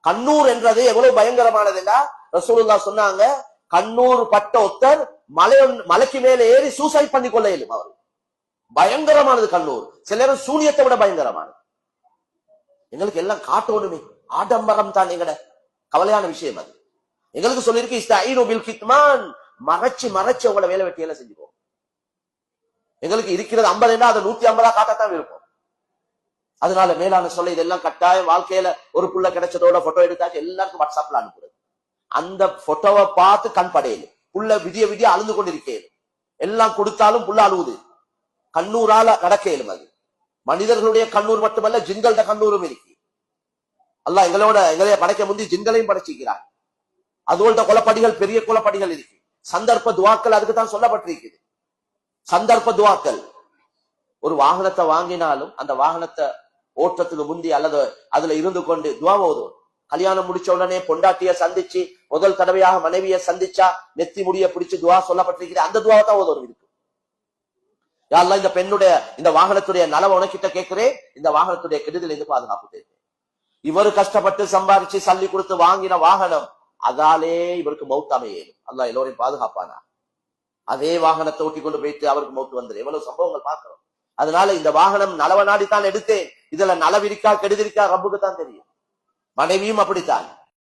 கண்ணூர் என்றது எவ்வளவு பயங்கரமானதுன்னா ரசூலுல்லாஹ் சொன்னாங்க, கண்ணூர் பட்ட ஒத்தர் மலைக்கு மேல ஏறி சூசைட் பண்ணி கொள்ள இயலும். அவர் பயங்கரமானது கண்ணூர். சிலர் சூனியத்தை விட பயங்கரமானது. எங்களுக்கு எல்லாம் காட்டணுமே, ஆடம்பரம் தான் எங்கட கவலையான விஷயம். அது எங்களுக்கு சொல்லிருக்கு, இஸ்தஈனு பில் கித்மான், மறைச்சு மறைச்சு உங்களோட வேலை வெட்டியெல்லாம் செஞ்சுக்கோ. எங்களுக்கு இருக்கிறது 50 அதை 150 காட்டத்தான் இருக்கும். அதனால மேலான சொல்ல, இதெல்லாம் கட்டாயம் வாழ்க்கையில ஒரு புள்ள கிடைச்சதோட போட்டோ எடுத்தாச்சு எல்லாருக்கும் வாட்ஸ்அப்ல அனுப்புறது. அந்த போட்டோவை பார்த்து கண் படையல, புள்ள விதிய விதிய அழுந்து கொண்டிருக்கேன். எல்லாம் கொடுத்தாலும் புள்ள அழுவுது. கண்ணூரால நடக்கலும். அது மனிதர்களுடைய கண்ணூர் மட்டுமல்ல, ஜின்களோட கண்ணூரும் இருக்கு. அல்லாஹ் எங்களைய படைக்க முந்தி ஜின்களையும் படைச்சிக்கிறார். அதோட குலப்படிகள், பெரிய குலப்படிகள் இருக்கு. சந்தர்ப்ப துவாக்கள் அதுக்கு தான் சொல்லப்பட்டிருக்குது. சந்தர்ப்ப துவாக்கள். ஒரு வாகனத்தை வாங்கினாலும் அந்த வாகனத்தை ஓட்டத்துக்கு முந்தி அல்லது அதுல இருந்து கொண்டு துவா ஓதும். கல்யாணம் முடிச்ச உடனே பொண்டாட்டிய சந்திச்சு முதல் தடவையாக மனைவியை சந்திச்சா நெத்தி முடிய பிடிச்சு துவா சொல்லப்பட்டிருக்கிறது. அந்த துவாவை தான் ஓதும் இருக்கு. யா அல்லாஹ், இந்த பெண்ணுடைய இந்த வாகனத்துடைய நலவை உனக்கிட்ட கேட்கிறேன், இந்த வாகனத்துடைய கெடுதல் இருந்து பாதுகாப்பு தேவை. இவரு கஷ்டப்பட்டு சம்பாதிச்சு சல்லி கொடுத்து வாங்கின வாகனம், அதாலே இவருக்கு மௌத் அமையேன். அல்லாஹ் எல்லோரையும் பாதுகாப்பானா. அதே வாகனத்தை ஓட்டி கொண்டு போயிட்டு அவருக்கு மௌத்து வந்துடும். எவ்வளவு சம்பவங்கள் பார்க்கிறோம். அதனால இந்த வாகனம் நலவ நாடித்தான் எடுத்தேன், இதுல நலவிருக்கா கெடுதிருக்கா ரப்புக்கு தான் தெரியும். மனைவியும் அப்படித்தான்.